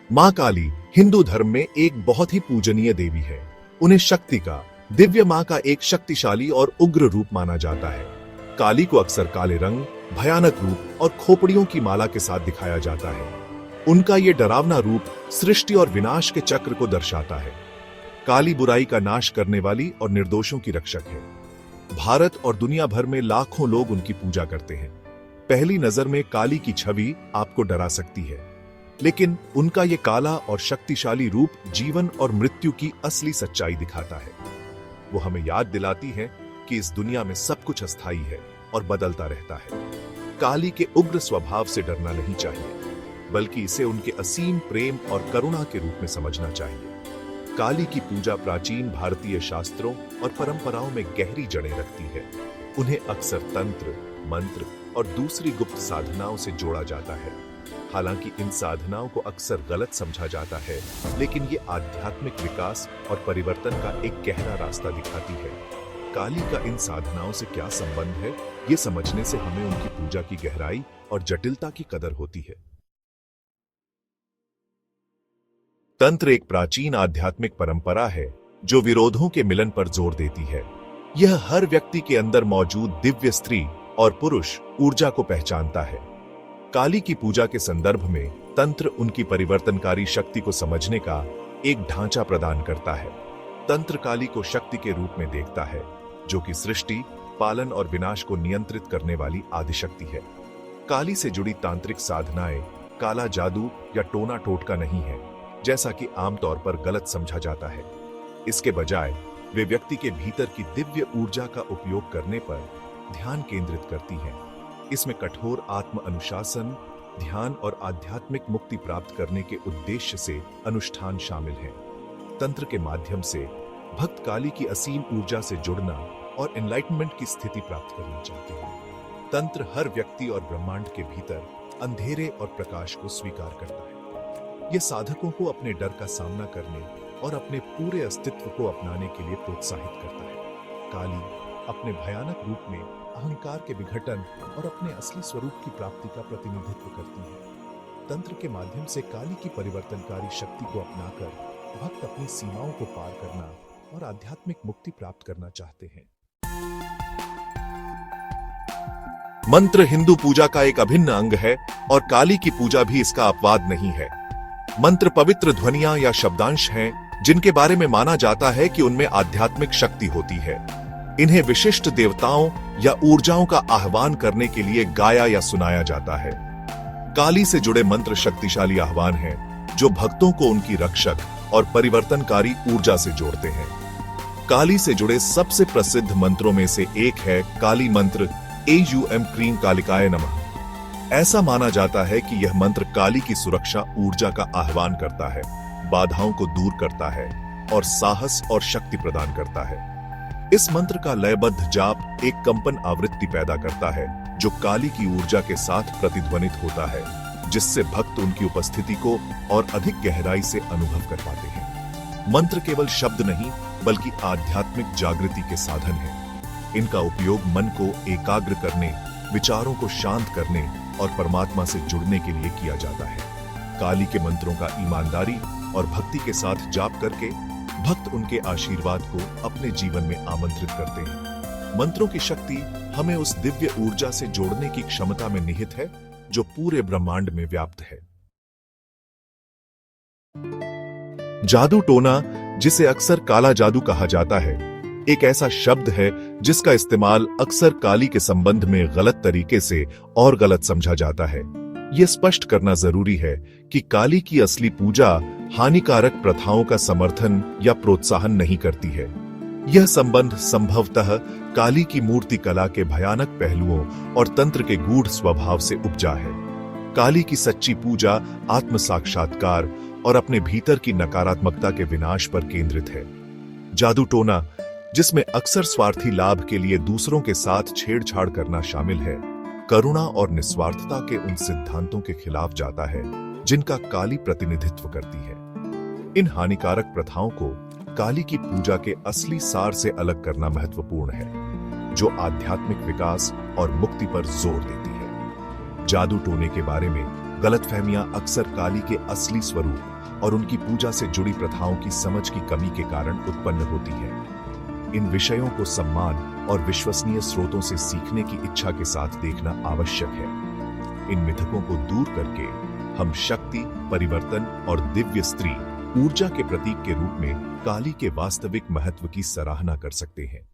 मां काली हिंदू धर्म में एक बहुत ही पूजनीय देवी है। उन्हें शक्ति का, दिव्य मां का एक शक्तिशाली और उग्र रूप माना जाता है। काली को अक्सर काले रंग, भयानक रूप और खोपड़ियों की माला के साथ दिखाया जाता है। उनका ये डरावना रूप सृष्टि और विनाश के चक्र को दर्शाता है। काली बुराई का नाश करने वाली और निर्दोषों की रक्षक है। भारत और दुनिया भर में लाखों लोग उनकी पूजा करते हैं। पहली नजर में काली की छवि आपको डरा सकती है, लेकिन उनका ये काला और शक्तिशाली रूप जीवन और मृत्यु की असली सच्चाई दिखाता है। वो हमें याद दिलाती है कि इस दुनिया में सब कुछ अस्थायी है और बदलता रहता है। काली के उग्र स्वभाव से डरना नहीं चाहिए, बल्कि इसे उनके असीम प्रेम और करुणा के रूप में समझना चाहिए। काली की पूजा प्राचीन भारतीय शास्त्रों और परंपराओं में गहरी जड़ें रखती है। उन्हें अक्सर तंत्र, मंत्र और दूसरी गुप्त साधनाओं से जोड़ा जाता है। हालांकि इन साधनाओं को अक्सर गलत समझा जाता है, लेकिन ये आध्यात्मिक विकास और परिवर्तन का एक गहरा रास्ता दिखाती है। काली का इन साधनाओं से क्या संबंध है, ये समझने से हमें उनकी पूजा की गहराई और जटिलता की कदर होती है। तंत्र एक प्राचीन आध्यात्मिक परंपरा है जो विरोधों के मिलन पर जोर देती है। यह हर व्यक्ति के अंदर मौजूद दिव्य स्त्री और पुरुष ऊर्जा को पहचानता है। काली की पूजा के संदर्भ में तंत्र उनकी परिवर्तनकारी शक्ति को समझने का एक ढांचा प्रदान करता है। तंत्र काली को शक्ति के रूप में देखता है, जो कि सृष्टि, पालन और विनाश को नियंत्रित करने वाली आदिशक्ति है। काली से जुड़ी तांत्रिक साधनाएं काला जादू या टोना टोटका नहीं है, जैसा कि आमतौर पर गलत समझा जाता है। इसके बजाय वे व्यक्ति के भीतर की दिव्य ऊर्जा का उपयोग करने पर ध्यान केंद्रित करती हैं। इसमें कठोर आत्म अनुशासन, ध्यान और आध्यात्मिक मुक्ति प्राप्त करने के उद्देश्य से अनुष्ठान शामिल हैं। तंत्र के माध्यम से भक्त काली की असीम ऊर्जा से जुड़ना और एनलाइटमेंट की स्थिति प्राप्त करना चाहते हैं। तंत्र हर व्यक्ति और ब्रह्मांड के भीतर अंधेरे और प्रकाश को स्वीकार करता है। यह साधकों को अपने डर का सामना करने और अपने पूरे अस्तित्व को अपनाने के लिए प्रोत्साहित करता है। काली अपने भयानक रूप में अहंकार के विघटन और अपने असली स्वरूप की प्राप्ति का प्रतिनिधित्व करती है। तंत्र के माध्यम से काली की परिवर्तनकारी शक्ति को अपनाकर भक्त अपनी सीमाओं को पार करना और आध्यात्मिक मुक्ति प्राप्त करना चाहते हैं। मंत्र हिंदू पूजा का एक अभिन्न अंग है और काली की पूजा भी इसका अपवाद नहीं है। मंत्र पवित्र ध्वनियां या शब्दांश हैं जिनके बारे में माना जाता है कि उनमें आध्यात्मिक शक्ति होती है। इन्हें विशिष्ट देवताओं या ऊर्जाओं का आह्वान करने के लिए गाया या सुनाया जाता है। काली से जुड़े मंत्र शक्तिशाली आह्वान हैं जो भक्तों को उनकी रक्षक और परिवर्तनकारी ऊर्जा से जोड़ते हैं। काली से जुड़े सबसे प्रसिद्ध मंत्रों में से एक है काली मंत्र एयूएम क्रीं कालिकाय नमः। ऐसा माना जाता है कि यह मंत्र काली की सुरक्षा ऊर्जा का आह्वान करता है, बाधाओं को दूर करता है और साहस और शक्ति प्रदान करता है। इस मंत्र का लयबद्ध जाप एक कंपन आवृत्ति पैदा करता है जो काली की ऊर्जा के साथ प्रतिध्वनित होता है, जिससे भक्त उनकी उपस्थिति को और अधिक गहराई से अनुभव कर पाते हैं। मंत्र केवल शब्द नहीं बल्कि आध्यात्मिक जागृति के साधन है। इनका उपयोग मन को एकाग्र करने, विचारों को शांत करने और परमात्मा से जुड़ने के लिए किया जाता है। काली के मंत्रों का ईमानदारी और भक्ति के साथ जाप करके भक्त उनके आशीर्वाद को अपने जीवन में आमंत्रित करते हैं। मंत्रों की शक्ति हमें उस दिव्य ऊर्जा से जोड़ने की क्षमता में निहित है जो पूरे ब्रह्मांड में व्याप्त है। जादू टोना, जिसे अक्सर काला जादू कहा जाता है, एक ऐसा शब्द है जिसका इस्तेमाल अक्सर काली के संबंध में गलत तरीके से और गलत समझा जाता है। यह स्पष्ट करना जरूरी है कि काली की असली पूजा हानिकारक प्रथाओं का समर्थन या प्रोत्साहन नहीं करती है। यह संबंध संभवतः काली की मूर्ति कला के भयानक पहलुओं और तंत्र के गूढ़ स्वभाव से उपजा है। काली की सच्ची पूजा आत्म साक्षात्कार और अपने भीतर की नकारात्मकता के विनाश पर केंद्रित है। जादू टोना, जिसमें अक्सर स्वार्थी लाभ के लिए दूसरों के साथ छेड़छाड़ करना शामिल है, करुणा और निस्वार्थता के उन सिद्धांतों के खिलाफ जाता है जिनका काली प्रतिनिधित्व करती है। इन हानिकारक प्रथाओं को काली की पूजा के असली सार से अलग करना महत्वपूर्ण है, जो आध्यात्मिक विकास और मुक्ति पर जोर देती है। जादू टोने के बारे में गलतफहमियां अक्सर काली के असली स्वरूप और उनकी पूजा से जुड़ी प्रथाओं की समझ की कमी के कारण उत्पन्न होती है। इन विषयों को सम्मान और विश्वसनीय स्रोतों से सीखने की इच्छा के साथ देखना आवश्यक है। इन मिथकों को दूर करके हम शक्ति, परिवर्तन और दिव्य स्त्री ऊर्जा के प्रतीक के रूप में काली के वास्तविक महत्व की सराहना कर सकते हैं।